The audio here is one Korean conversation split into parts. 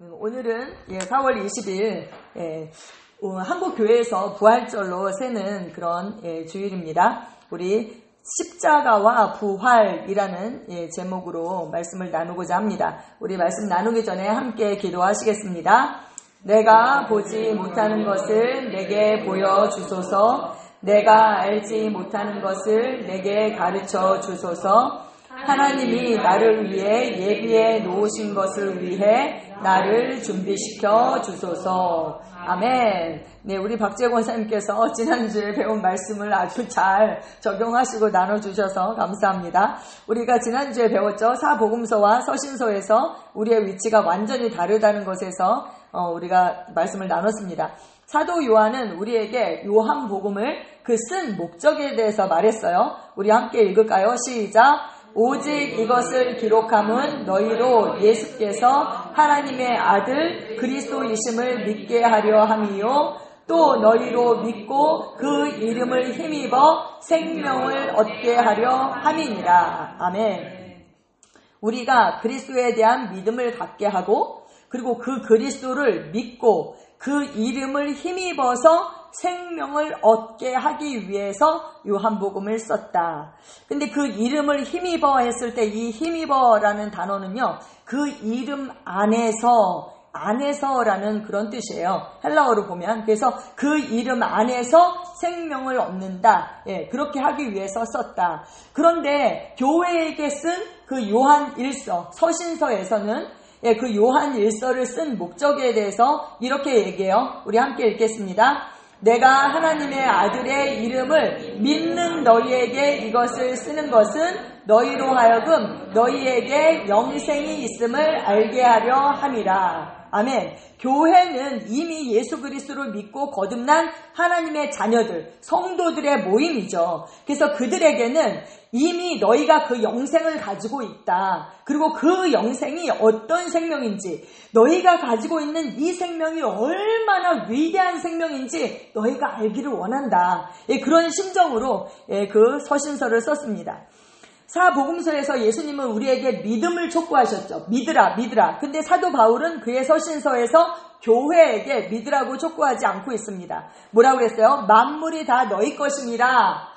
오늘은 4월 20일 한국교회에서 부활절로 세는 그런 주일입니다. 우리 십자가와 부활이라는 제목으로 말씀을 나누고자 합니다. 우리 말씀 나누기 전에 함께 기도하시겠습니다. 내가 보지 못하는 것을 내게 보여주소서. 내가 알지 못하는 것을 내게 가르쳐 주소서. 하나님이 나를 위해 예비해 놓으신 것을 위해 나를 준비시켜 주소서. 아멘. 네, 우리 박재 권사님께서 지난주에 배운 말씀을 아주 잘 적용하시고 나눠주셔서 감사합니다. 우리가 지난주에 배웠죠. 사복음서와 서신서에서 우리의 위치가 완전히 다르다는 것에서 우리가 말씀을 나눴습니다. 사도 요한은 우리에게 요한복음을 그 쓴 목적에 대해서 말했어요. 우리 함께 읽을까요? 시작. 오직 이것을 기록함은 너희로 예수께서 하나님의 아들 그리스도이심을 믿게 하려 함이요 또 너희로 믿고 그 이름을 힘입어 생명을 얻게 하려 함이니라. 아멘. 우리가 그리스도에 대한 믿음을 갖게 하고 그리고 그 그리스도를 믿고 그 이름을 힘입어서 생명을 얻게 하기 위해서 요한복음을 썼다. 근데 그 이름을 힘입어 했을 때 이 힘입어라는 단어는요, 그 이름 안에서라는 그런 뜻이에요. 헬라어로 보면. 그래서 그 이름 안에서 생명을 얻는다. 그렇게 하기 위해서 썼다. 그런데 교회에게 쓴 그 요한 1서, 서신서에서는 그 요한 1서를 쓴 목적에 대해서 이렇게 얘기해요. 우리 함께 읽겠습니다. 내가 하나님의 아들의 이름을 믿는 너희에게 이것을 쓰는 것은 너희로 하여금 너희에게 영생이 있음을 알게 하려 함이라. 아멘. 교회는 이미 예수 그리스도를 믿고 거듭난 하나님의 자녀들, 성도들의 모임이죠. 그래서 그들에게는 이미 너희가 그 영생을 가지고 있다. 그리고 그 영생이 어떤 생명인지, 너희가 가지고 있는 이 생명이 얼마나 위대한 생명인지 너희가 알기를 원한다. 그런 심정으로 그 서신서를 썼습니다. 사복음서에서 예수님은 우리에게 믿음을 촉구하셨죠. 믿으라, 믿으라. 근데 사도 바울은 그의 서신서에서 교회에게 믿으라고 촉구하지 않고 있습니다. 뭐라고 그랬어요? 만물이 다 너희 것임이라.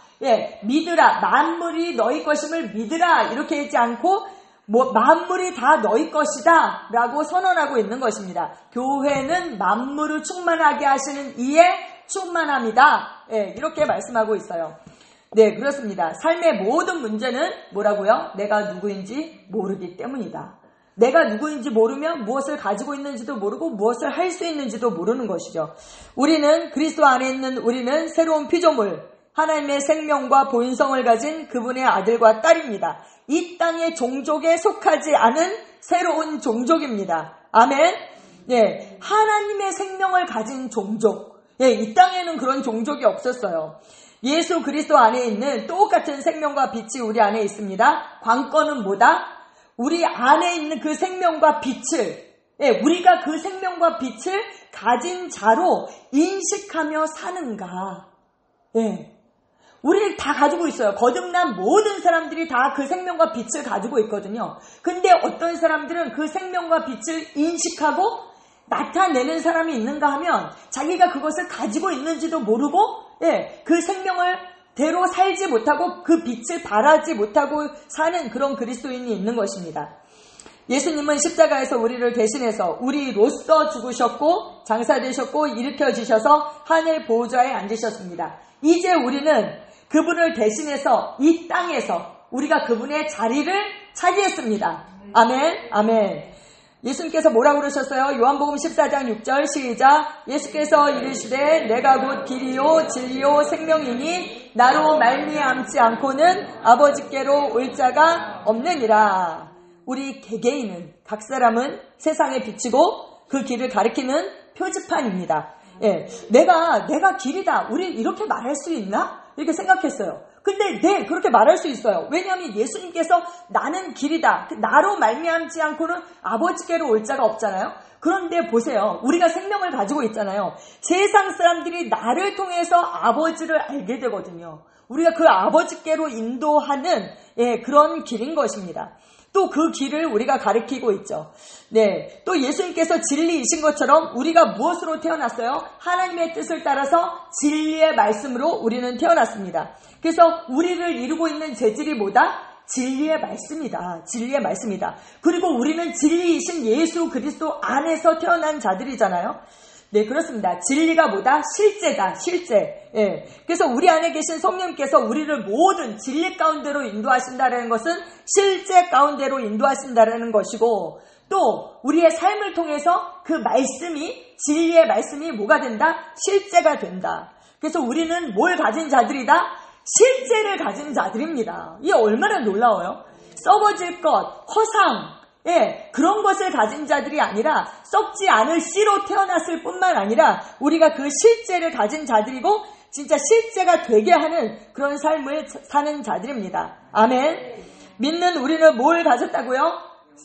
믿으라. 만물이 너희 것임을 믿으라. 이렇게 하지 않고 만물이 다 너희 것이다 라고 선언하고 있는 것입니다. 교회는 만물을 충만하게 하시는 이에 충만합니다. 이렇게 말씀하고 있어요. 네, 그렇습니다. 삶의 모든 문제는 뭐라고요? 내가 누구인지 모르기 때문이다. 내가 누구인지 모르면 무엇을 가지고 있는지도 모르고 무엇을 할 수 있는지도 모르는 것이죠. 우리는 그리스도 안에 있는 우리는 새로운 피조물, 하나님의 생명과 본성을 가진 그분의 아들과 딸입니다. 이 땅의 종족에 속하지 않은 새로운 종족입니다. 아멘. 네, 하나님의 생명을 가진 종족. 이 땅에는 그런 종족이 없었어요. 예수 그리스도 안에 있는 똑같은 생명과 빛이 우리 안에 있습니다. 관건은 뭐다? 우리 안에 있는 그 생명과 빛을, 우리가 그 생명과 빛을 가진 자로 인식하며 사는가. 우리를 다 가지고 있어요. 거듭난 모든 사람들이 다 그 생명과 빛을 가지고 있거든요. 근데 어떤 사람들은 그 생명과 빛을 인식하고 나타내는 사람이 있는가 하면 자기가 그것을 가지고 있는지도 모르고 그 생명을 대로 살지 못하고 그 빛을 발하지 못하고 사는 그런 그리스도인이 있는 것입니다. 예수님은 십자가에서 우리를 대신해서 우리로서 죽으셨고 장사되셨고 일으켜지셔서 하늘 보좌에 앉으셨습니다. 이제 우리는 그분을 대신해서 이 땅에서 우리가 그분의 자리를 차지했습니다. 아멘, 아멘. 예수님께서 뭐라고 그러셨어요? 요한복음 14장 6절 시작. 예수께서 이르시되 내가 곧 길이요 진리요 생명이니 나로 말미암지 않고는 아버지께로 올 자가 없느니라. 우리 개개인은 각 사람은 세상에 비치고 그 길을 가리키는 표지판입니다. 내가 길이다. 우리 이렇게 말할 수 있나? 이렇게 생각했어요. 근데 네, 그렇게 말할 수 있어요. 왜냐하면 예수님께서 나는 길이다. 나로 말미암지 않고는 아버지께로 올 자가 없잖아요. 그런데 보세요. 우리가 생명을 가지고 있잖아요. 세상 사람들이 나를 통해서 아버지를 알게 되거든요. 우리가 그 아버지께로 인도하는 그런 길인 것입니다. 또 그 길을 우리가 가리키고 있죠. 네, 또 예수님께서 진리이신 것처럼 우리가 무엇으로 태어났어요? 하나님의 뜻을 따라서 진리의 말씀으로 우리는 태어났습니다. 그래서 우리를 이루고 있는 재질이 뭐다? 진리의 말씀이다. 진리의 말씀이다. 그리고 우리는 진리이신 예수 그리스도 안에서 태어난 자들이잖아요. 네, 그렇습니다. 진리가 뭐다? 실제다. 실제. 예. 그래서 우리 안에 계신 성령님께서 우리를 모든 진리 가운데로 인도하신다는 것은 실제 가운데로 인도하신다는 것이고, 또 우리의 삶을 통해서 그 말씀이, 진리의 말씀이 뭐가 된다? 실제가 된다. 그래서 우리는 뭘 가진 자들이다? 실제를 가진 자들입니다. 이게 얼마나 놀라워요? 썩어질 것, 허상, 예, 그런 것을 가진 자들이 아니라 썩지 않을 씨로 태어났을 뿐만 아니라 우리가 그 실제를 가진 자들이고 진짜 실제가 되게 하는 그런 삶을 사는 자들입니다. 아멘. 믿는 우리는 뭘 가졌다고요?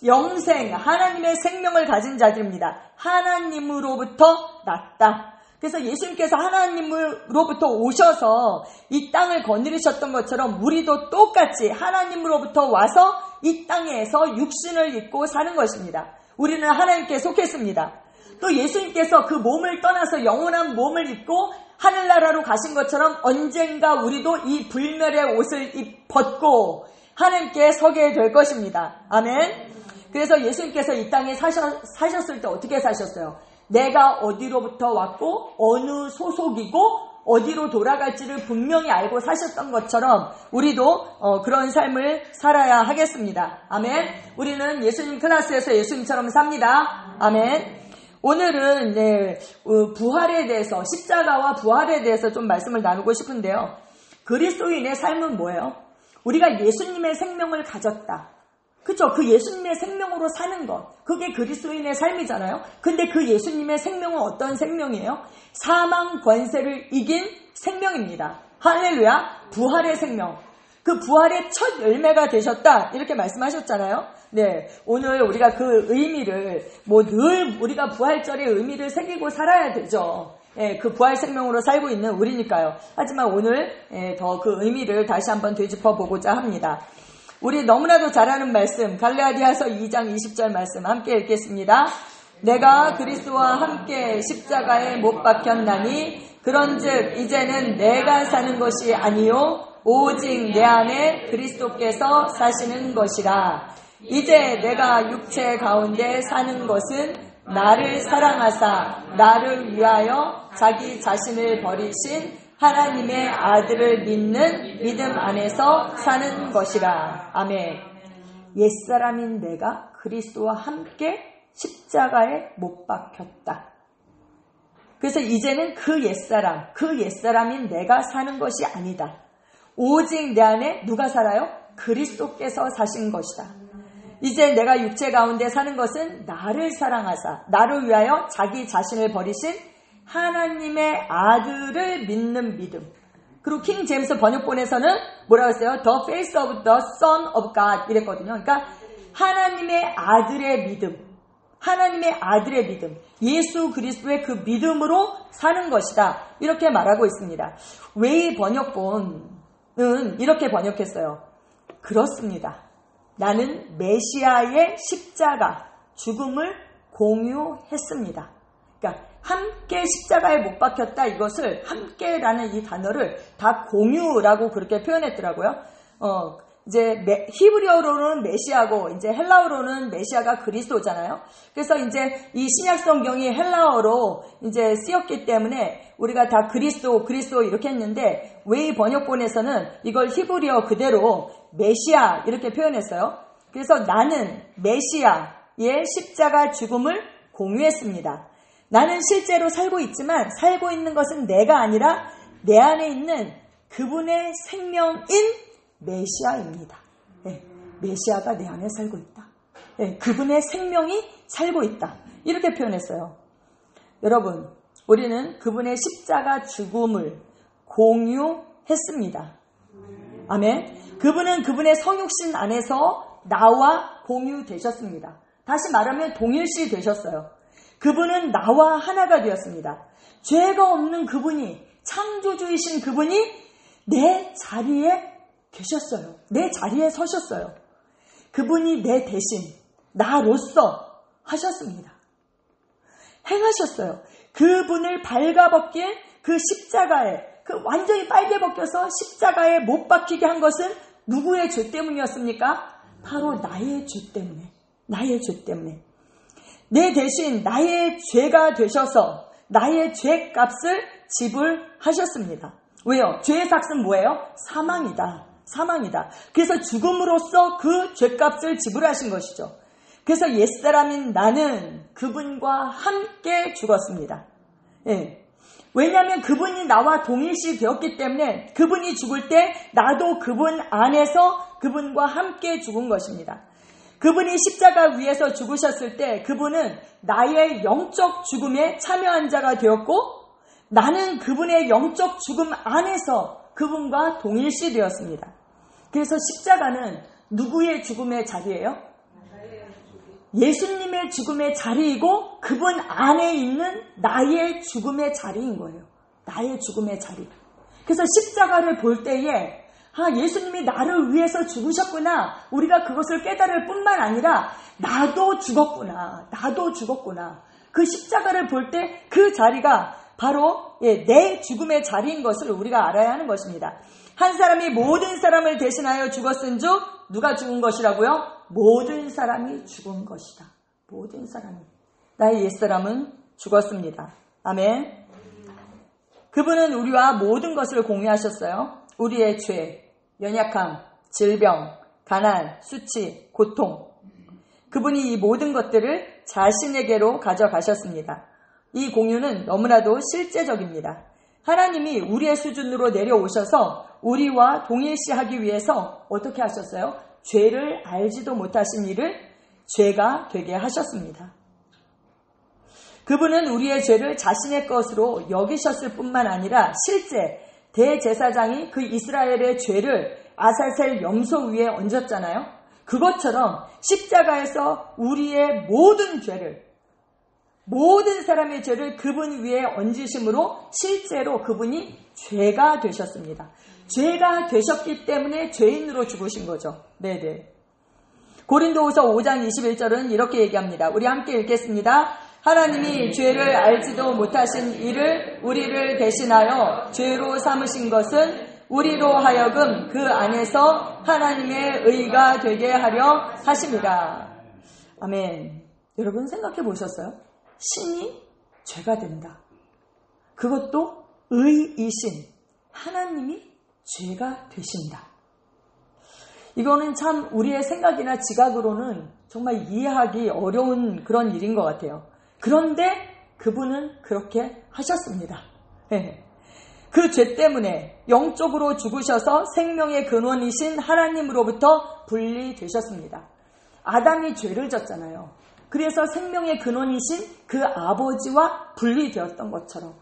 영생, 하나님의 생명을 가진 자들입니다. 하나님으로부터 났다. 그래서 예수님께서 하나님으로부터 오셔서 이 땅을 거느리셨던 것처럼 우리도 똑같이 하나님으로부터 와서 이 땅에서 육신을 입고 사는 것입니다. 우리는 하나님께 속했습니다. 또 예수님께서 그 몸을 떠나서 영원한 몸을 입고 하늘나라로 가신 것처럼 언젠가 우리도 이 불멸의 옷을 벗고 하나님께 서게 될 것입니다. 아멘. 그래서 예수님께서 이 땅에 사셨을 때 어떻게 사셨어요? 내가 어디로부터 왔고 어느 소속이고 어디로 돌아갈지를 분명히 알고 사셨던 것처럼 우리도 그런 삶을 살아야 하겠습니다. 아멘. 우리는 예수님 클래스에서 예수님처럼 삽니다. 아멘. 오늘은 부활에 대해서, 십자가와 부활에 대해서 좀 말씀을 나누고 싶은데요. 그리스도인의 삶은 뭐예요? 우리가 예수님의 생명을 가졌다. 그렇죠? 그 예수님의 생명으로 사는 것. 그게 그리스도인의 삶이잖아요. 근데 그 예수님의 생명은 어떤 생명이에요? 사망 권세를 이긴 생명입니다. 할렐루야. 부활의 생명. 그 부활의 첫 열매가 되셨다. 이렇게 말씀하셨잖아요. 네. 오늘 우리가 그 의미를 늘 우리가 부활절의 의미를 새기고 살아야 되죠. 예, 그 부활 생명으로 살고 있는 우리니까요. 하지만 오늘 더 그 의미를 다시 한번 되짚어 보고자 합니다. 우리 너무나도 잘 아는 말씀, 갈라디아서 2장 20절 말씀 함께 읽겠습니다. 내가 그리스도와 함께 십자가에 못 박혔나니 그런즉 이제는 내가 사는 것이 아니요 오직 내 안에 그리스도께서 사시는 것이라. 이제 내가 육체 가운데 사는 것은 나를 사랑하사 나를 위하여 자기 자신을 버리신 하나님의 아들을 믿는 믿음 안에서 사는 것이라. 아멘. 옛사람인 내가 그리스도와 함께 십자가에 못 박혔다. 그래서 이제는 그 옛사람인 내가 사는 것이 아니다. 오직 내 안에 누가 살아요? 그리스도께서 사신 것이다. 이제 내가 육체 가운데 사는 것은 나를 사랑하사 나를 위하여 자기 자신을 버리신 하나님의 아들을 믿는 믿음. 그리고 킹 제임스 번역본에서는 뭐라고 했어요? The face of the Son of God 이랬거든요. 그러니까 하나님의 아들의 믿음. 하나님의 아들의 믿음. 예수 그리스도의 그 믿음으로 사는 것이다. 이렇게 말하고 있습니다. 웨이 번역본은 이렇게 번역했어요. 그렇습니다. 나는 메시아의 십자가, 죽음을 공유했습니다. 그러니까 함께 십자가에 못 박혔다. 이것을 함께라는 이 단어를 다 공유라고 그렇게 표현했더라고요. 이제 히브리어로는 메시아고 이제 헬라어로는 메시아가 그리스도잖아요. 그래서 이제 이 신약 성경이 헬라어로 이제 쓰였기 때문에 우리가 다 그리스도 이렇게 했는데 웨이 번역본에서는 이걸 히브리어 그대로 메시아 이렇게 표현했어요. 그래서 나는 메시아의 십자가 죽음을 공유했습니다. 나는 실제로 살고 있지만 살고 있는 것은 내가 아니라 내 안에 있는 그분의 생명인 메시아입니다. 네, 메시아가 내 안에 살고 있다. 네, 그분의 생명이 살고 있다. 이렇게 표현했어요. 여러분, 우리는 그분의 십자가 죽음을 공유했습니다. 아멘. 그분은 그분의 성육신 안에서 나와 공유되셨습니다. 다시 말하면 동일시 되셨어요. 그분은 나와 하나가 되었습니다. 죄가 없는 그분이, 창조주이신 그분이 내 자리에 계셨어요. 내 자리에 서셨어요. 그분이 내 대신 나로서 하셨습니다. 행하셨어요. 그분을 발가벗긴 그 십자가에, 그 완전히 빨개 벗겨서 십자가에 못 박히게 한 것은 누구의 죄 때문이었습니까? 바로 나의 죄 때문에. 나의 죄 때문에. 내 대신 나의 죄가 되셔서 나의 죄값을 지불하셨습니다. 왜요? 죄의 삭은 뭐예요? 사망이다. 사망이다. 그래서 죽음으로써 그 죄값을 지불하신 것이죠. 그래서 옛사람인 나는 그분과 함께 죽었습니다. 예. 왜냐하면 그분이 나와 동일시 되었기 때문에 그분이 죽을 때 나도 그분 안에서 그분과 함께 죽은 것입니다. 그분이 십자가 위에서 죽으셨을 때 그분은 나의 영적 죽음에 참여한 자가 되었고 나는 그분의 영적 죽음 안에서 그분과 동일시 되었습니다. 그래서 십자가는 누구의 죽음의 자리예요? 예수님의 죽음의 자리이고 그분 안에 있는 나의 죽음의 자리인 거예요. 나의 죽음의 자리. 그래서 십자가를 볼 때에 예수님이 나를 위해서 죽으셨구나. 우리가 그것을 깨달을 뿐만 아니라 나도 죽었구나. 나도 죽었구나. 그 십자가를 볼 때 그 자리가 바로 내 죽음의 자리인 것을 우리가 알아야 하는 것입니다. 한 사람이 모든 사람을 대신하여 죽었은즉 누가 죽은 것이라고요? 모든 사람이 죽은 것이다. 모든 사람이. 나의 옛사람은 죽었습니다. 아멘. 그분은 우리와 모든 것을 공유하셨어요. 우리의 죄, 연약함, 질병, 가난, 수치, 고통. 그분이 이 모든 것들을 자신에게로 가져가셨습니다. 이 공유는 너무나도 실제적입니다. 하나님이 우리의 수준으로 내려오셔서 우리와 동일시하기 위해서 어떻게 하셨어요? 죄를 알지도 못하신 이를 죄가 되게 하셨습니다. 그분은 우리의 죄를 자신의 것으로 여기셨을 뿐만 아니라 실제 대제사장이 그 이스라엘의 죄를 아사셀 염소 위에 얹었잖아요. 그것처럼 십자가에서 우리의 모든 죄를, 모든 사람의 죄를 그분 위에 얹으심으로 실제로 그분이 죄가 되셨습니다. 죄가 되셨기 때문에 죄인으로 죽으신 거죠. 네네. 고린도후서 5장 21절은 이렇게 얘기합니다. 우리 함께 읽겠습니다. 하나님이 죄를 알지도 못하신 이를 우리를 대신하여 죄로 삼으신 것은 우리로 하여금 그 안에서 하나님의 의가 되게 하려 하십니다. 아멘. 여러분 생각해 보셨어요? 신이 죄가 된다. 그것도 의이신 하나님이 죄가 되신다. 이거는 참 우리의 생각이나 지각으로는 정말 이해하기 어려운 그런 일인 것 같아요. 그런데 그분은 그렇게 하셨습니다. 그 죄 때문에 영적으로 죽으셔서 생명의 근원이신 하나님으로부터 분리되셨습니다. 아담이 죄를 졌잖아요. 그래서 생명의 근원이신 그 아버지와 분리되었던 것처럼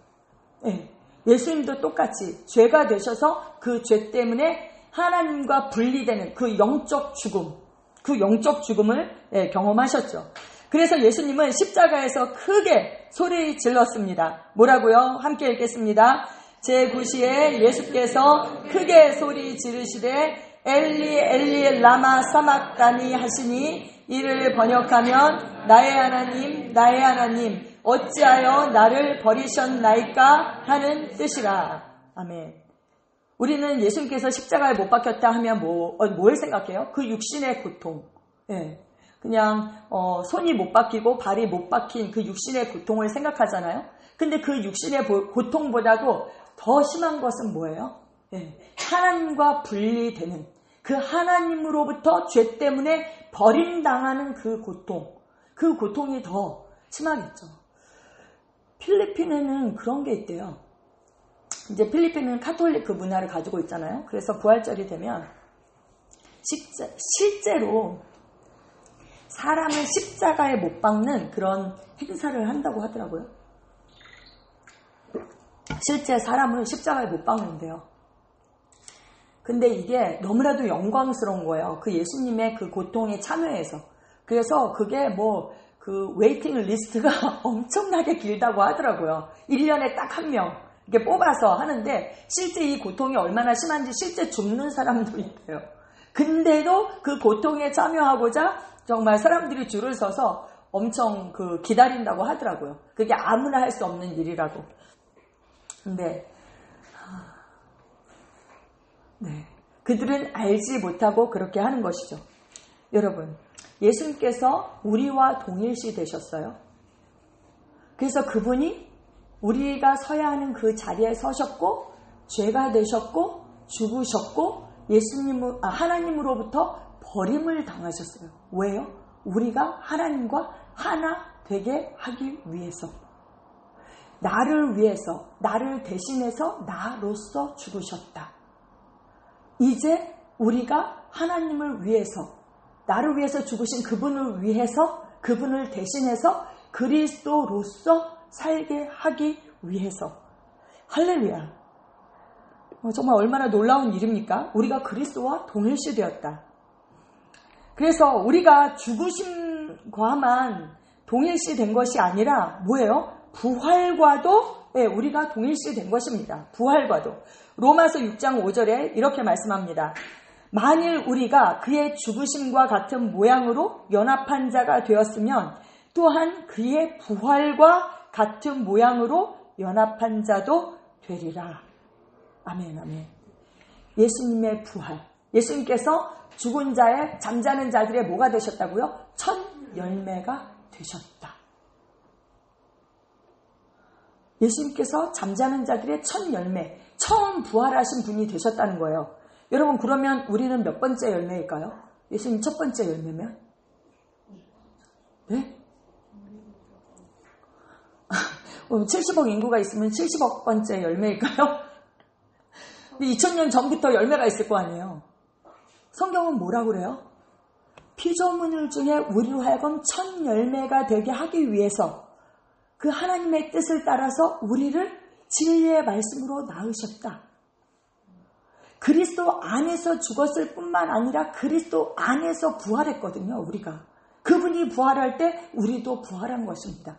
예수님도 똑같이 죄가 되셔서 그 죄 때문에 하나님과 분리되는 그 영적 죽음을 경험하셨죠. 그래서 예수님은 십자가에서 크게 소리 질렀습니다. 뭐라고요? 함께 읽겠습니다. 제9시에 예수께서 크게 소리 지르시되 엘리 엘리 라마 사막다니 하시니 이를 번역하면 나의 하나님 나의 하나님 어찌하여 나를 버리셨나이까 하는 뜻이라. 아멘. 우리는 예수님께서 십자가에 못 박혔다 하면 뭘 생각해요? 그 육신의 고통. 그냥 손이 못 박히고 발이 못 박힌 그 육신의 고통을 생각하잖아요. 근데 그 육신의 고통보다도 더 심한 것은 뭐예요? 하나님과 분리되는 그 하나님으로부터 죄 때문에 버림당하는 그 고통이 더 심하겠죠. 필리핀에는 그런 게 있대요. 이제 필리핀은 카톨릭 그 문화를 가지고 있잖아요. 그래서 부활절이 되면 실제로 사람을 십자가에 못 박는 그런 행사를 한다고 하더라고요. 실제 사람을 십자가에 못 박는데요. 근데 이게 너무나도 영광스러운 거예요. 그 예수님의 그 고통에 참여해서. 그래서 그게 그 웨이팅 리스트가 엄청나게 길다고 하더라고요. 1년에 딱 한 명 이렇게 뽑아서 하는데 실제 이 고통이 얼마나 심한지 실제 죽는 사람도 있대요. 근데도 그 고통에 참여하고자 정말 사람들이 줄을 서서 엄청 기다린다고 하더라고요. 그게 아무나 할 수 없는 일이라고. 근데 그들은 알지 못하고 그렇게 하는 것이죠. 여러분, 예수님께서 우리와 동일시 되셨어요. 그래서 그분이 우리가 서야 하는 그 자리에 서셨고 죄가 되셨고 죽으셨고 하나님으로부터 버림을 당하셨어요. 왜요? 우리가 하나님과 하나 되게 하기 위해서, 나를 위해서, 나를 대신해서 나로서 죽으셨다. 이제 우리가 하나님을 위해서, 나를 위해서 죽으신 그분을 위해서, 그분을 대신해서 그리스도로서 살게 하기 위해서. 할렐루야. 정말 얼마나 놀라운 일입니까? 우리가 그리스도와 동일시 되었다. 그래서 우리가 죽으심과만 동일시 된 것이 아니라 뭐예요? 부활과도 우리가 동일시 된 것입니다. 부활과도. 로마서 6장 5절에 이렇게 말씀합니다. 만일 우리가 그의 죽으심과 같은 모양으로 연합한 자가 되었으면 또한 그의 부활과 같은 모양으로 연합한 자도 되리라. 아멘, 아멘. 예수님의 부활. 예수님께서 죽은 자의 잠자는 자들의 뭐가 되셨다고요? 첫 열매가 되셨다. 예수님께서 잠자는 자들의 첫 열매, 처음 부활하신 분이 되셨다는 거예요. 여러분, 그러면 우리는 몇 번째 열매일까요? 예수님 첫 번째 열매면? 네? 70억 인구가 있으면 70억 번째 열매일까요? 근데 2000년 전부터 열매가 있을 거 아니에요. 성경은 뭐라고 그래요? 피조물 중에 우리로 하여금 첫 열매가 되게 하기 위해서 그 하나님의 뜻을 따라서 우리를 진리의 말씀으로 낳으셨다. 그리스도 안에서 죽었을 뿐만 아니라 그리스도 안에서 부활했거든요. 우리가. 그분이 부활할 때 우리도 부활한 것입니다.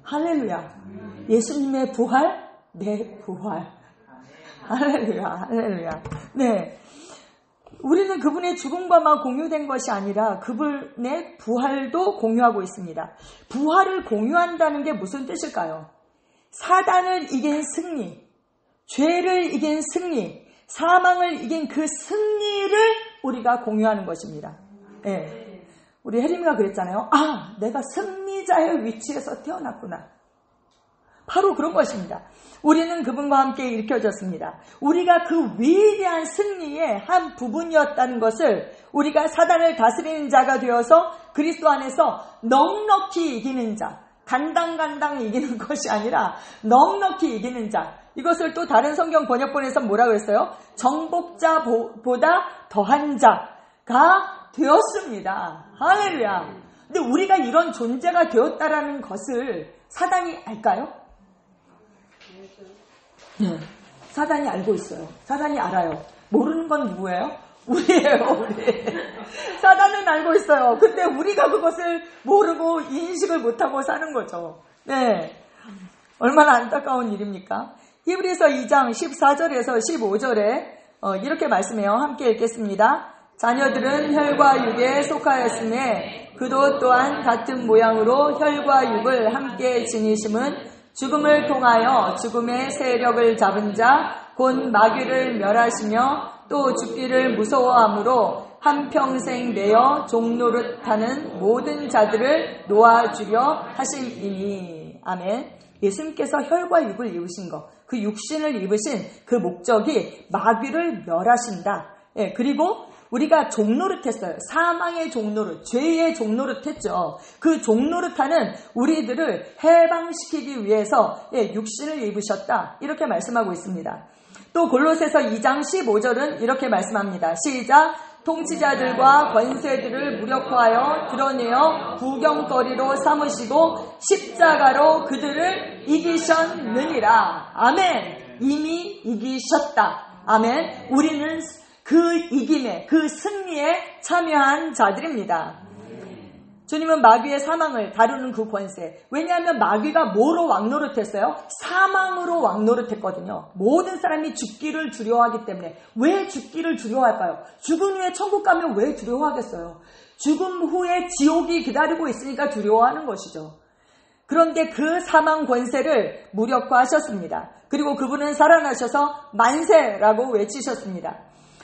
할렐루야. 예수님의 부활, 내 부활. 할렐루야. 할렐루야. 네. 우리는 그분의 죽음과만 공유된 것이 아니라 그분의 부활도 공유하고 있습니다. 부활을 공유한다는 게 무슨 뜻일까요? 사단을 이긴 승리, 죄를 이긴 승리, 사망을 이긴 그 승리를 우리가 공유하는 것입니다. 네. 우리 혜림이가 그랬잖아요. 아, 내가 승리자의 위치에서 태어났구나. 바로 그런 것입니다. 우리는 그분과 함께 일으켜졌습니다. 우리가 그 위대한 승리의 한 부분이었다는 것을 우리가 사단을 다스리는 자가 되어서 그리스도 안에서 넉넉히 이기는 자, 간당간당 이기는 것이 아니라 넉넉히 이기는 자. 이것을 또 다른 성경 번역본에서 뭐라고 했어요? 정복자보다 더한 자가 되었습니다. 할렐루야. 근데 우리가 이런 존재가 되었다라는 것을 사단이 알까요? 네, 사단이 알고 있어요. 사단이 알아요. 모르는 건 누구예요? 우리예요, 우리. 사단은 알고 있어요. 근데 우리가 그것을 모르고 인식을 못하고 사는 거죠. 네. 얼마나 안타까운 일입니까? 히브리서 2장 14절에서 15절에 이렇게 말씀해요. 함께 읽겠습니다. 자녀들은 혈과 육에 속하였으며 그도 또한 같은 모양으로 혈과 육을 함께 지니심은 죽음을 통하여 죽음의 세력을 잡은 자 곧 마귀를 멸하시며 또 죽기를 무서워함으로 한평생 내어 종노릇하는 모든 자들을 놓아주려 하심이니. 아멘. 예수님께서 혈과 육을 입으신 것, 그 육신을 입으신 그 목적이 마귀를 멸하신다. 예, 그리고 우리가 종노릇했어요. 사망의 종노릇, 죄의 종노릇했죠. 그 종노릇하는 우리들을 해방시키기 위해서 육신을 입으셨다. 이렇게 말씀하고 있습니다. 또 골로새서 2장 15절은 이렇게 말씀합니다. 시작! 통치자들과 권세들을 무력화하여 드러내어 구경거리로 삼으시고 십자가로 그들을 이기셨느니라. 아멘. 이미 이기셨다. 아멘. 우리는 그 이김에, 그 승리에 참여한 자들입니다. 주님은 마귀의 사망을 다루는 그 권세. 왜냐하면 마귀가 뭐로 왕노릇했어요? 사망으로 왕노릇했거든요. 모든 사람이 죽기를 두려워하기 때문에. 왜 죽기를 두려워할까요? 죽은 후에 천국 가면 왜 두려워하겠어요? 죽음 후에 지옥이 기다리고 있으니까 두려워하는 것이죠. 그런데 그 사망 권세를 무력화하셨습니다. 그리고 그분은 살아나셔서 만세라고 외치셨습니다.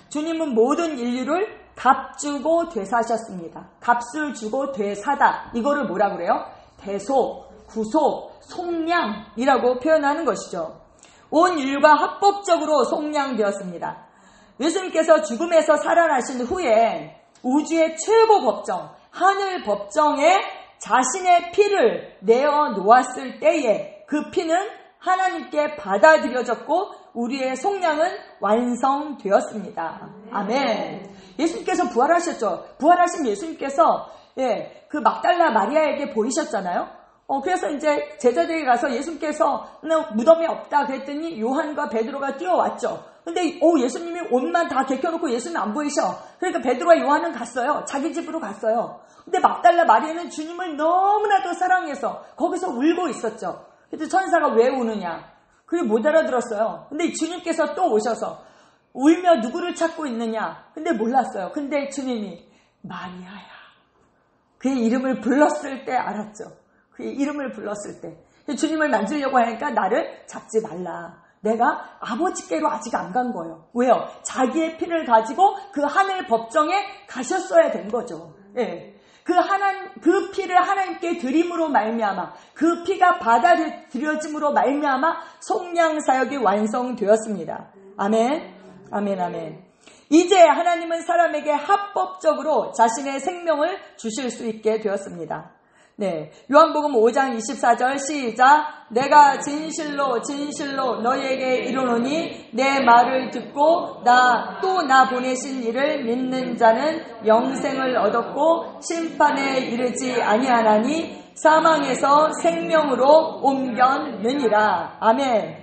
주님은 모든 인류를 값 주고 되사셨습니다. 값을 주고 되사다. 이거를 뭐라 그래요? 대속, 구속, 속량이라고 표현하는 것이죠. 온 인류가 합법적으로 속량되었습니다. 예수님께서 죽음에서 살아나신 후에 우주의 최고 법정, 하늘 법정에 자신의 피를 내어 놓았을 때에 그 피는 하나님께 받아들여졌고 우리의 속량은 완성되었습니다. 아멘. 예수님께서 부활하셨죠. 부활하신 예수님께서 그 막달라 마리아에게 보이셨잖아요. 그래서 이제 제자들이 가서 예수님께서 무덤이 없다 그랬더니 요한과 베드로가 뛰어왔죠. 근데 예수님이 옷만 다 개켜놓고 예수님 안 보이셔. 그러니까 베드로와 요한은 갔어요. 자기 집으로 갔어요. 근데 막달라 마리아는 주님을 너무나도 사랑해서 거기서 울고 있었죠. 그래서 천사가 왜 우느냐? 그게 못 알아들었어요. 근데 주님께서 또 오셔서 울며 누구를 찾고 있느냐? 근데 몰랐어요. 근데 주님이 마리아야. 그의 이름을 불렀을 때 알았죠. 그의 이름을 불렀을 때. 주님을 만지려고 하니까 나를 잡지 말라. 내가 아버지께로 아직 안 간 거예요. 왜요? 자기의 피를 가지고 그 하늘 법정에 가셨어야 된 거죠. 예. 그 피를 하나님께 드림으로 말미암아 그 피가 받아들여짐으로 말미암아 속량 사역이 완성되었습니다. 아멘. 아멘. 아멘. 이제 하나님은 사람에게 합법적으로 자신의 생명을 주실 수 있게 되었습니다. 네, 요한복음 5장 24절 시작. 내가 진실로 진실로 너희에게 이르노니 내 말을 듣고 나 보내신 이를 믿는 자는 영생을 얻었고 심판에 이르지 아니하나니 사망에서 생명으로 옮겼느니라. 아멘.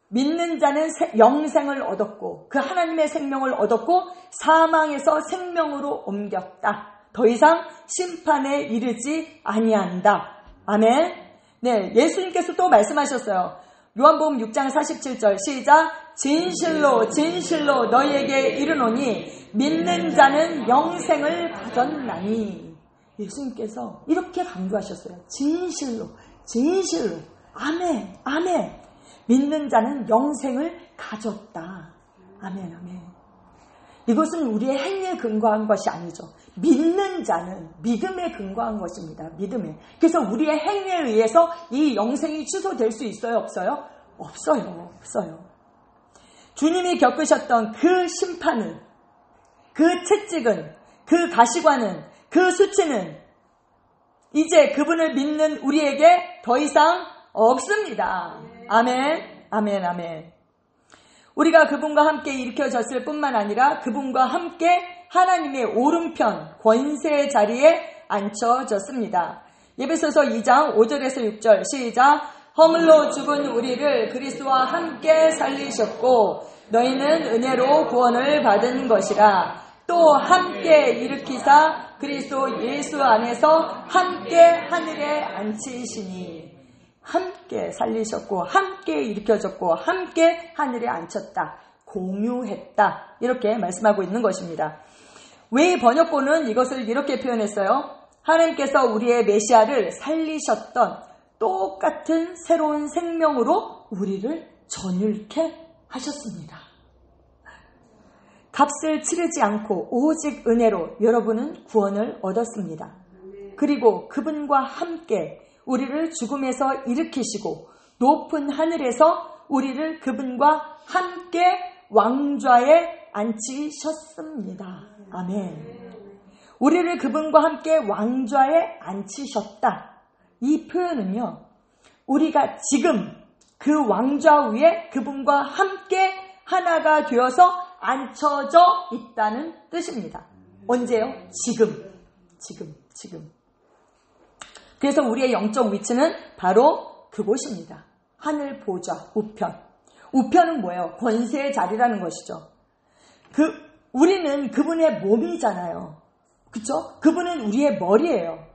믿는 자는 영생을 얻었고 그 하나님의 생명을 얻었고 사망에서 생명으로 옮겼다. 더 이상 심판에 이르지 아니한다. 아멘. 네, 예수님께서 또 말씀하셨어요. 요한복음 6장 47절 시작. 진실로 진실로 너희에게 이르노니 믿는 자는 영생을 가졌나니. 예수님께서 이렇게 강조하셨어요. 진실로 진실로. 아멘 아멘. 믿는 자는 영생을 가졌다. 아멘 아멘. 이것은 우리의 행위에 근거한 것이 아니죠. 믿는 자는 믿음에 근거한 것입니다. 믿음에. 그래서 우리의 행위에 의해서 이 영생이 취소될 수 있어요? 없어요? 없어요. 없어요. 주님이 겪으셨던 그 심판은, 그 채찍은, 그 가시관은, 그 수치는 이제 그분을 믿는 우리에게 더 이상 없습니다. 아멘, 아멘, 아멘. 우리가 그분과 함께 일으켜졌을 뿐만 아니라 그분과 함께 하나님의 오른편 권세의 자리에 앉혀졌습니다. 에베소서 2장 5절에서 6절 시작. 허물로 죽은 우리를 그리스도와 함께 살리셨고 너희는 은혜로 구원을 받은 것이라. 또 함께 일으키사 그리스도 예수 안에서 함께 하늘에 앉히시니. 함께 살리셨고 함께 일으켜졌고 함께 하늘에 앉혔다. 공유했다. 이렇게 말씀하고 있는 것입니다. 웨이 번역본은 이것을 이렇게 표현했어요. 하나님께서 우리의 메시아를 살리셨던 똑같은 새로운 생명으로 우리를 전율케 하셨습니다. 값을 치르지 않고 오직 은혜로 여러분은 구원을 얻었습니다. 그리고 그분과 함께 우리를 죽음에서 일으키시고 높은 하늘에서 우리를 그분과 함께 왕좌에 앉히셨습니다. 아멘. 우리를 그분과 함께 왕좌에 앉히셨다. 이 표현은요, 우리가 지금 그 왕좌 위에 그분과 함께 하나가 되어서 앉혀져 있다는 뜻입니다. 언제요? 지금. 그래서 우리의 영적 위치는 바로 그곳입니다. 하늘 보좌, 우편. 우편은 뭐예요? 권세의 자리라는 것이죠. 우리는 그분의 몸이잖아요. 그쵸? 그분은 우리의 머리예요.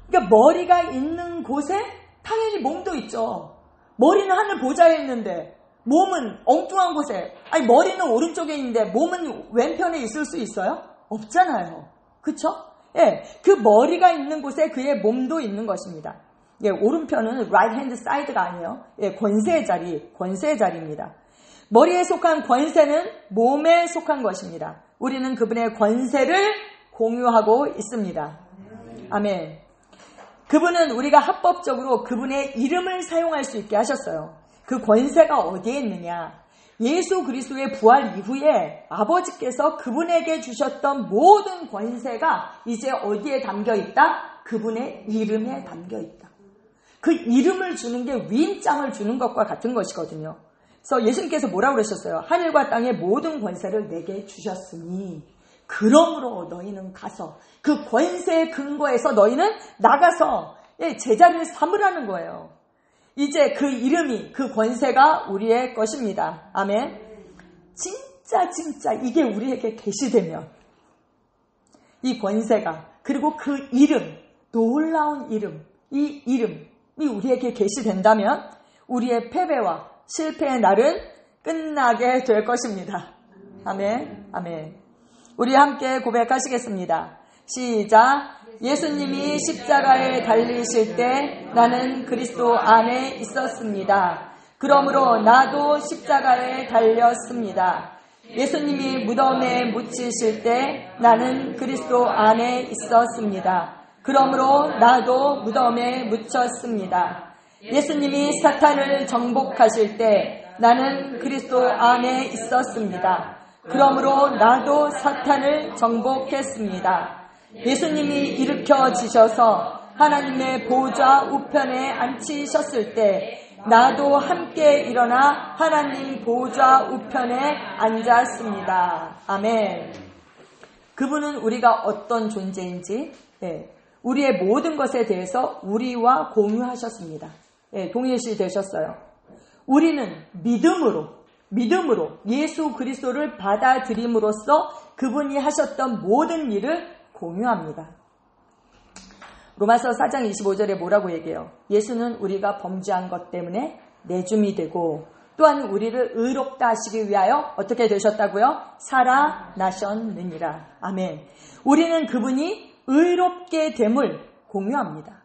그러니까 머리가 있는 곳에 당연히 몸도 있죠. 머리는 하늘 보좌에 있는데 몸은 엉뚱한 곳에, 아니 머리는 오른쪽에 있는데 몸은 왼편에 있을 수 있어요? 없잖아요. 그쵸? 예, 그 머리가 있는 곳에 그의 몸도 있는 것입니다. 예, 오른편은 right hand side가 아니에요. 예, 권세의 자리입니다. 머리에 속한 권세는 몸에 속한 것입니다. 우리는 그분의 권세를 공유하고 있습니다. 아멘. 그분은 우리가 합법적으로 그분의 이름을 사용할 수 있게 하셨어요. 그 권세가 어디에 있느냐? 예수 그리스도의 부활 이후에 아버지께서 그분에게 주셨던 모든 권세가 이제 어디에 담겨 있다? 그분의 이름에 담겨 있다. 그 이름을 주는 게 위임장을 주는 것과 같은 것이거든요. 그래서 예수님께서 뭐라고 그러셨어요? 하늘과 땅의 모든 권세를 내게 주셨으니 그러므로 너희는 가서 그 권세의 근거에서 너희는 나가서 제자를 삼으라는 거예요. 이제 그 이름이, 그 권세가 우리의 것입니다. 아멘. 진짜 이게 우리에게 계시되면 이 권세가, 그리고 그 이름, 놀라운 이름, 이 이름이 우리에게 계시된다면 우리의 패배와 실패의 날은 끝나게 될 것입니다. 아멘. 아멘. 우리 함께 고백하시겠습니다. 시작. 예수님이 십자가에 달리실 때 나는 그리스도 안에 있었습니다. 그러므로 나도 십자가에 달렸습니다. 예수님이 무덤에 묻히실 때 나는 그리스도 안에 있었습니다. 그러므로 나도 무덤에 묻혔습니다. 예수님이 사탄을 정복하실 때 나는 그리스도 안에 있었습니다. 그러므로 나도 사탄을 정복했습니다. 예수님이 일으켜지셔서 하나님의 보좌 우편에 앉히셨을 때 나도 함께 일어나 하나님 보좌 우편에 앉았습니다. 아멘. 그분은 우리가 어떤 존재인지, 우리의 모든 것에 대해서 우리와 공유하셨습니다. 동일시 되셨어요. 우리는 믿음으로 예수 그리스도를 받아들임으로써 그분이 하셨던 모든 일을 공유합니다. 로마서 4장 25절에 뭐라고 얘기해요? 예수는 우리가 범죄한 것 때문에 내줌이 되고 또한 우리를 의롭다 하시기 위하여 어떻게 되셨다고요? 살아나셨느니라. 아멘. 우리는 그분이 의롭게 됨을 공유합니다.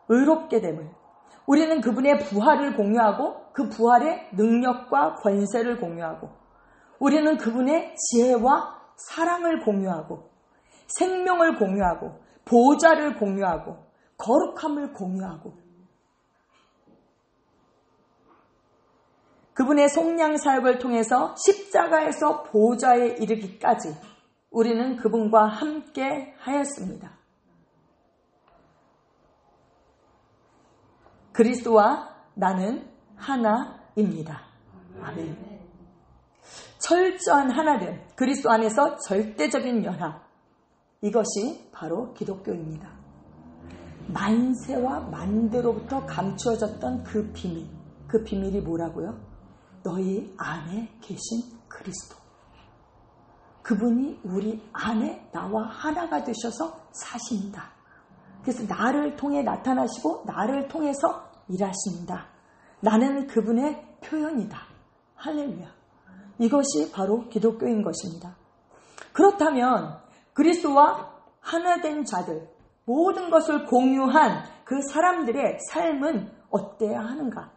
의롭게 됨을. 우리는 그분의 부활을 공유하고 그 부활의 능력과 권세를 공유하고 우리는 그분의 지혜와 사랑을 공유하고 생명을 공유하고 보좌를 공유하고 거룩함을 공유하고 그분의 속량 사역을 통해서 십자가에서 보좌에 이르기까지 우리는 그분과 함께 하였습니다. 그리스도와 나는 하나입니다. 아멘. 철저한 하나됨, 그리스도 안에서 절대적인 연합, 이것이 바로 기독교입니다. 만세와 만대로부터 감추어졌던 그 비밀이 뭐라고요? 너희 안에 계신 그리스도. 그분이 우리 안에 나와 하나가 되셔서 사신다. 그래서 나를 통해 나타나시고 나를 통해서 일하신다. 나는 그분의 표현이다. 할렐루야. 이것이 바로 기독교인 것입니다. 그렇다면 그리스도와 하나된 자들, 모든 것을 공유한 그 사람들의 삶은 어때야 하는가?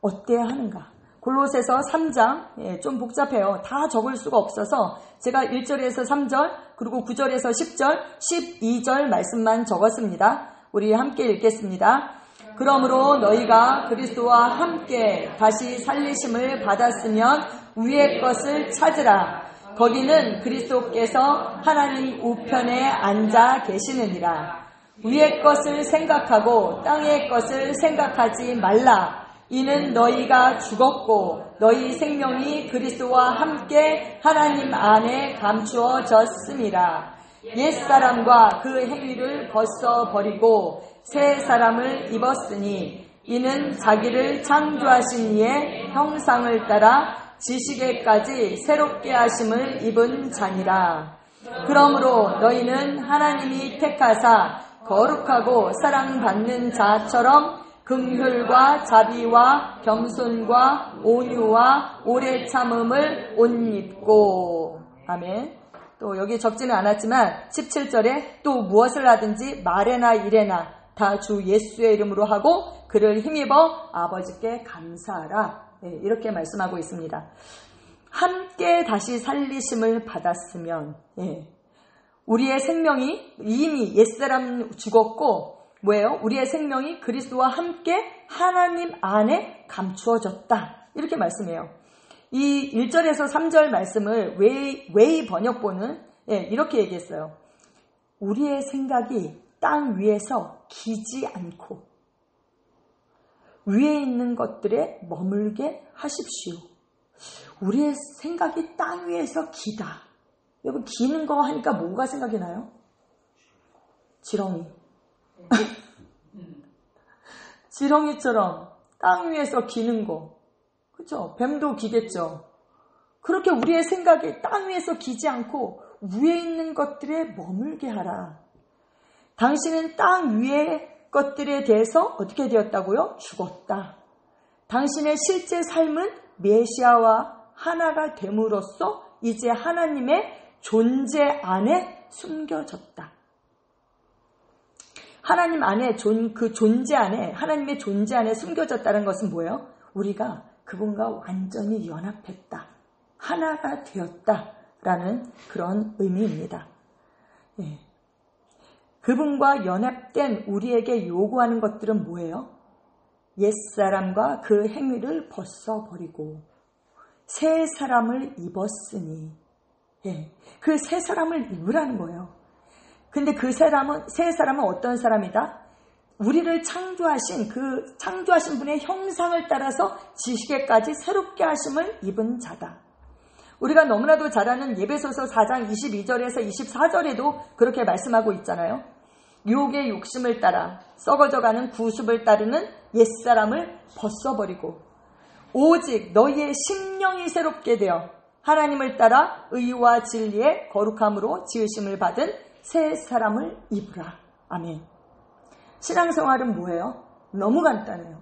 어때야 하는가? 골로새서 3장, 좀 복잡해요. 다 적을 수가 없어서 제가 1절에서 3절, 그리고 9절에서 10절, 12절 말씀만 적었습니다. 우리 함께 읽겠습니다. 그러므로 너희가 그리스도와 함께 다시 살리심을 받았으면 위의 것을 찾으라. 거기는 그리스도께서 하나님 우편에 앉아 계시느니라. 위의 것을 생각하고 땅의 것을 생각하지 말라. 이는 너희가 죽었고 너희 생명이 그리스도와 함께 하나님 안에 감추어졌음이라. 옛사람과 그 행위를 벗어버리고 새 사람을 입었으니 이는 자기를 창조하신 이의 형상을 따라 지식에까지 새롭게 하심을 입은 자니라. 그러므로 너희는 하나님이 택하사 거룩하고 사랑받는 자처럼 긍휼과 자비와 겸손과 온유와 오래 참음을 옷 입고. 아멘. 또 여기 적지는 않았지만 17절에 또 무엇을 하든지 말에나 일에나 다 주 예수의 이름으로 하고 그를 힘입어 아버지께 감사하라. 이렇게 말씀하고 있습니다. 함께 다시 살리심을 받았으면 우리의 생명이 이미 옛사람 죽었고 뭐예요? 우리의 생명이 그리스도와 함께 하나님 안에 감추어졌다. 이렇게 말씀해요. 이 1절에서 3절 말씀을 웨이 번역본은 이렇게 얘기했어요. 우리의 생각이 땅 위에서 기지 않고 위에 있는 것들에 머물게 하십시오. 우리의 생각이 땅 위에서 기다. 여러분 기는 거 하니까 뭐가 생각이 나요? 지렁이. 지렁이처럼 땅 위에서 기는 거. 그렇죠? 뱀도 기겠죠. 그렇게 우리의 생각이 땅 위에서 기지 않고 위에 있는 것들에 머물게 하라. 당신은 땅 위의 것들에 대해서 어떻게 되었다고요? 죽었다. 당신의 실제 삶은 메시아와 하나가 됨으로써 이제 하나님의 존재 안에 숨겨졌다. 하나님 안에 그 존재 안에 하나님의 존재 안에 숨겨졌다는 것은 뭐예요? 우리가 그분과 완전히 연합했다. 하나가 되었다라는 그런 의미입니다. 그분과 연합된 우리에게 요구하는 것들은 뭐예요? 옛사람과 그 행위를 벗어버리고 새 사람을 입었으니 그 새 사람을 입으라는 거예요. 근데 그 새 사람은 어떤 사람이다? 우리를 창조하신 분의 형상을 따라서 지식에까지 새롭게 하심을 입은 자다. 우리가 너무나도 잘 아는 예배소서 4장 22절에서 24절에도 그렇게 말씀하고 있잖아요. 유혹의 욕심을 따라 썩어져가는 구습을 따르는 옛사람을 벗어버리고 오직 너희의 심령이 새롭게 되어 하나님을 따라 의와 진리의 거룩함으로 지으심을 받은 새 사람을 입으라. 아멘. 신앙생활은 뭐예요? 너무 간단해요.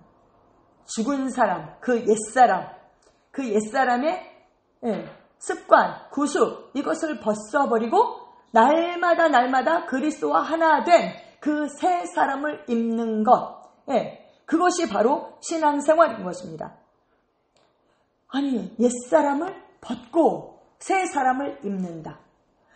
죽은 사람, 그 옛사람의 습관, 구습, 이것을 벗어버리고 날마다 그리스도와 하나 된 그 새 사람을 입는 것. 그것이 바로 신앙생활인 것입니다. 아니, 옛사람을 벗고 새 사람을 입는다.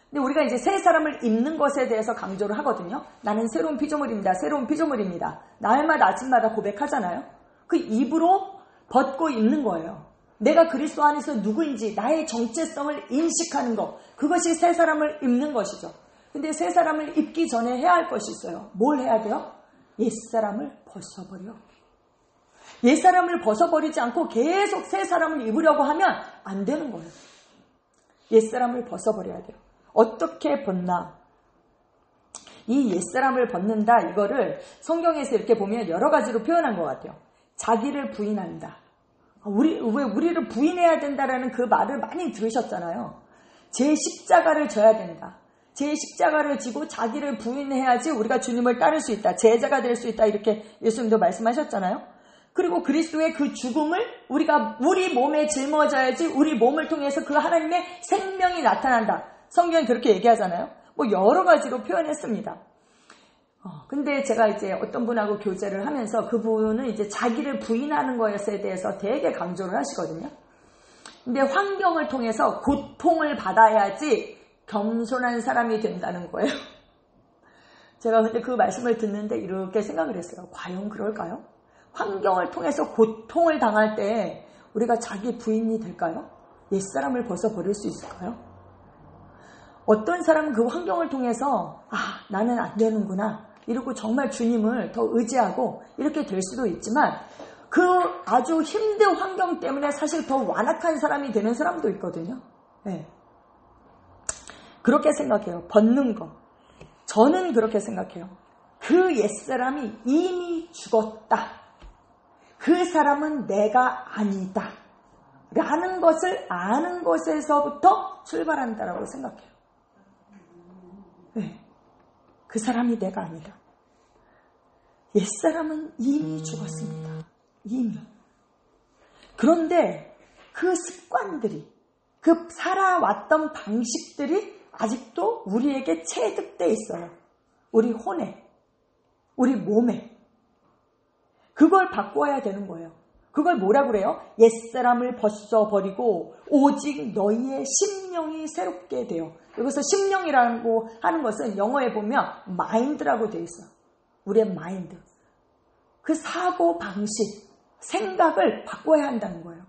근데 우리가 이제 새 사람을 입는 것에 대해서 강조를 하거든요. 나는 새로운 피조물입니다. 새로운 피조물입니다. 날마다 아침마다 고백하잖아요. 그 입으로 벗고 입는 거예요. 내가 그리스도 안에서 누구인지 나의 정체성을 인식하는 것. 그것이 새 사람을 입는 것이죠. 근데 새 사람을 입기 전에 해야 할 것이 있어요. 뭘 해야 돼요? 옛사람을 벗어버려. 옛사람을 벗어버리지 않고 계속 새 사람을 입으려고 하면 안 되는 거예요. 옛사람을 벗어버려야 돼요. 어떻게 벗나? 이 옛사람을 벗는다, 이거를 성경에서 이렇게 보면 여러 가지로 표현한 것 같아요. 자기를 부인한다. 왜 우리를 부인해야 된다라는 그 말을 많이 들으셨잖아요. 제 십자가를 져야 된다. 제 십자가를 지고 자기를 부인해야지 우리가 주님을 따를 수 있다. 제자가 될 수 있다. 이렇게 예수님도 말씀하셨잖아요. 그리고 그리스도의 그 죽음을 우리 몸에 짊어져야지 우리 몸을 통해서 그 하나님의 생명이 나타난다. 성경은 그렇게 얘기하잖아요. 뭐 여러 가지로 표현했습니다. 근데 제가 이제 어떤 분하고 교제를 하면서 그분은 이제 자기를 부인하는 것에 대해서 되게 강조를 하시거든요. 근데 환경을 통해서 고통을 받아야지 겸손한 사람이 된다는 거예요. 제가 근데 그 말씀을 듣는데 이렇게 생각을 했어요. 과연 그럴까요? 환경을 통해서 고통을 당할 때 우리가 자기 부인이 될까요? 옛사람을 벗어버릴 수 있을까요? 어떤 사람은 그 환경을 통해서 나는 안 되는구나 이러고 정말 주님을 더 의지하고 이렇게 될 수도 있지만 그 아주 힘든 환경 때문에 사실 더 완악한 사람이 되는 사람도 있거든요. 네. 그렇게 생각해요. 벗는 거. 저는 그렇게 생각해요. 그 옛사람이 이미 죽었다. 그 사람은 내가 아니다. 라는 것을 아는 것에서부터 출발한다라고 생각해요. 그 사람이 내가 아니다. 옛사람은 이미 죽었습니다. 이미. 그런데 그 습관들이, 그 살아왔던 방식들이 아직도 우리에게 체득돼 있어요. 우리 혼에, 우리 몸에. 그걸 바꿔야 되는 거예요. 그걸 뭐라 그래요? 옛사람을 벗어버리고 오직 너희의 심령이 새롭게 되어. 여기서 심령이라고 하는 것은 영어에 보면 마인드라고 되어 있어요. 우리의 마인드. 그 사고 방식, 생각을 바꿔야 한다는 거예요.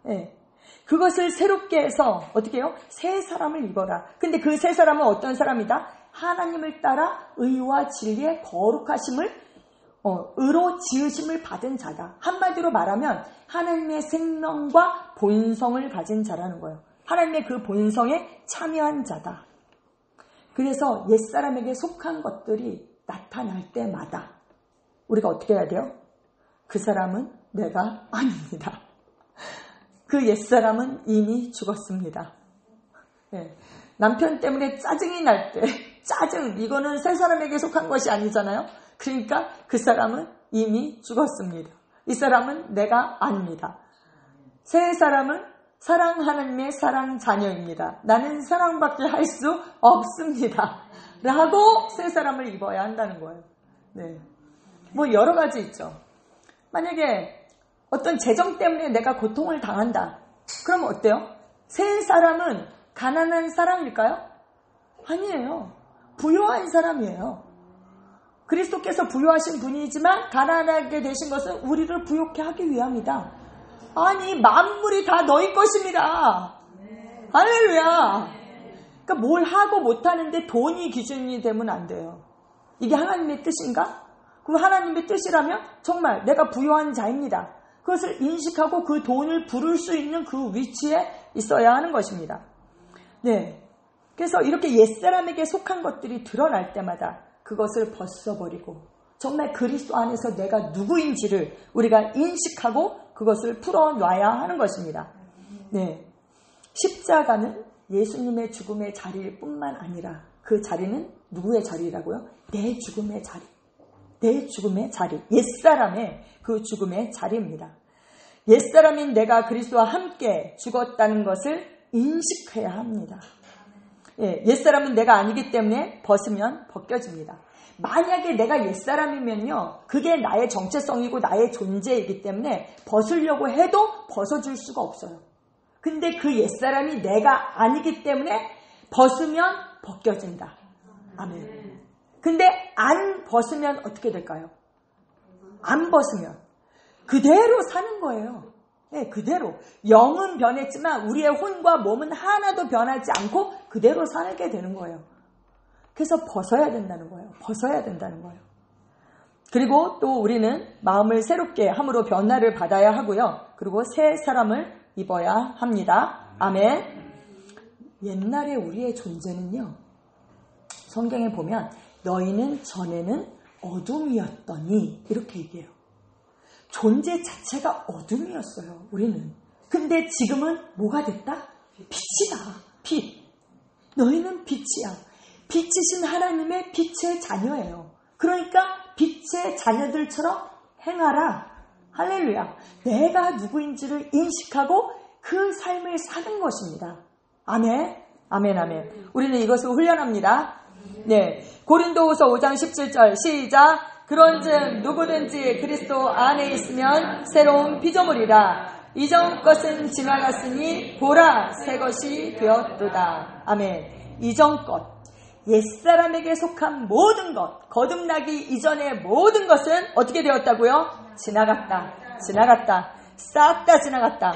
네. 그것을 새롭게 해서 어떻게 해요? 새 사람을 입어라. 근데 그 새 사람은 어떤 사람이다? 하나님을 따라 의와 진리의 거룩하심을 의로 지으심을 받은 자다. 한마디로 말하면 하나님의 생명과 본성을 가진 자라는 거예요. 하나님의 그 본성에 참여한 자다. 그래서 옛사람에게 속한 것들이 나타날 때마다 우리가 어떻게 해야 돼요? 그 사람은 내가 아닙니다. 그 옛사람은 이미 죽었습니다. 네. 남편 때문에 짜증이 날 때, 짜증, 이거는 새 사람에게 속한 것이 아니잖아요. 그러니까 그 사람은 이미 죽었습니다. 이 사람은 내가 아닙니다. 새 사람은 사랑 하나님의 사랑 자녀입니다. 나는 사랑밖에 할 수 없습니다. 라고 새 사람을 입어야 한다는 거예요. 네. 뭐 여러 가지 있죠. 만약에 어떤 재정 때문에 내가 고통을 당한다. 그럼 어때요? 새 사람은 가난한 사람일까요? 아니에요. 부유한 사람이에요. 그리스도께서 부유하신 분이지만 가난하게 되신 것은 우리를 부유케 하기 위함이다. 아니, 만물이 다 너희 것입니다. 할렐루야. 그러니까 뭘 하고 못하는데 돈이 기준이 되면 안 돼요. 이게 하나님의 뜻인가? 그 하나님의 뜻이라면 정말 내가 부유한 자입니다. 그것을 인식하고 그 돈을 부를 수 있는 그 위치에 있어야 하는 것입니다. 네. 그래서 이렇게 옛사람에게 속한 것들이 드러날 때마다 그것을 벗어버리고 정말 그리스도 안에서 내가 누구인지를 우리가 인식하고 그것을 풀어놔야 하는 것입니다. 네. 십자가는 예수님의 죽음의 자리일 뿐만 아니라 그 자리는 누구의 자리라고요? 내 죽음의 자리. 내 죽음의 자리. 옛사람의 그 죽음의 자리입니다. 옛사람인 내가 그리스도와 함께 죽었다는 것을 인식해야 합니다. 예, 옛사람은 내가 아니기 때문에 벗으면 벗겨집니다. 만약에 내가 옛사람이면요, 그게 나의 정체성이고 나의 존재이기 때문에 벗으려고 해도 벗어줄 수가 없어요. 근데 그 옛사람이 내가 아니기 때문에 벗으면 벗겨진다. 아멘. 근데 안 벗으면 어떻게 될까요? 안 벗으면 그대로 사는 거예요. 네, 그대로. 영은 변했지만 우리의 혼과 몸은 하나도 변하지 않고 그대로 살게 되는 거예요. 그래서 벗어야 된다는 거예요. 벗어야 된다는 거예요. 그리고 또 우리는 마음을 새롭게 함으로 변화를 받아야 하고요. 그리고 새 사람을 입어야 합니다. 아멘. 옛날에 우리의 존재는요, 성경에 보면 너희는 전에는 어둠이었더니 이렇게 얘기해요. 존재 자체가 어둠이었어요, 우리는. 근데 지금은 뭐가 됐다? 빛이다. 빛. 너희는 빛이야. 빛이신 하나님의 빛의 자녀예요. 그러니까 빛의 자녀들처럼 행하라. 할렐루야. 내가 누구인지를 인식하고 그 삶을 사는 것입니다. 아멘. 아멘, 아멘. 우리는 이것을 훈련합니다. 네. 고린도후서 5장 17절 시작. 그런즉 누구든지 그리스도 안에 있으면 새로운 피조물이라. 이전 것은 지나갔으니 보라 새 것이 되었도다. 아멘. 이전 것, 옛사람에게 속한 모든 것, 거듭나기 이전의 모든 것은 어떻게 되었다고요? 지나갔다. 지나갔다. 싹 다 지나갔다.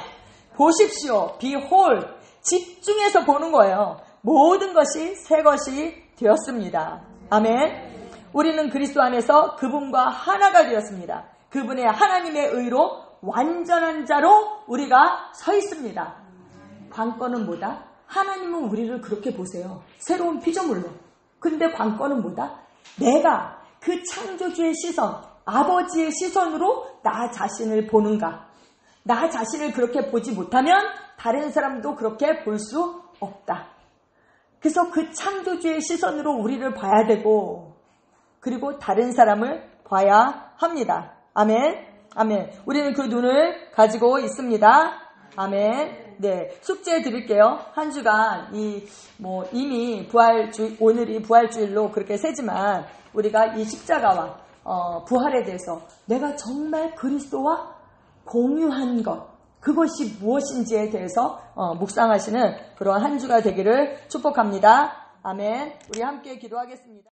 보십시오. behold. 집중해서 보는 거예요. 모든 것이 새 것이 되었습니다. 아멘. 우리는 그리스도 안에서 그분과 하나가 되었습니다. 그분의 하나님의 의로 완전한 자로 우리가 서 있습니다. 관건은 뭐다? 하나님은 우리를 그렇게 보세요. 새로운 피조물로. 근데 관건은 뭐다? 내가 그 창조주의 시선, 아버지의 시선으로 나 자신을 보는가? 나 자신을 그렇게 보지 못하면 다른 사람도 그렇게 볼 수 없다. 그래서 그 창조주의 시선으로 우리를 봐야 되고, 그리고 다른 사람을 봐야 합니다. 아멘. 아멘. 우리는 그 눈을 가지고 있습니다. 아멘. 네. 숙제 드릴게요. 한 주간 이미 오늘이 부활주일로 그렇게 세지만 우리가 이 십자가와 부활에 대해서 내가 정말 그리스도와 공유한 것, 그것이 무엇인지에 대해서 묵상하시는 그러한 한 주가 되기를 축복합니다. 아멘. 우리 함께 기도하겠습니다.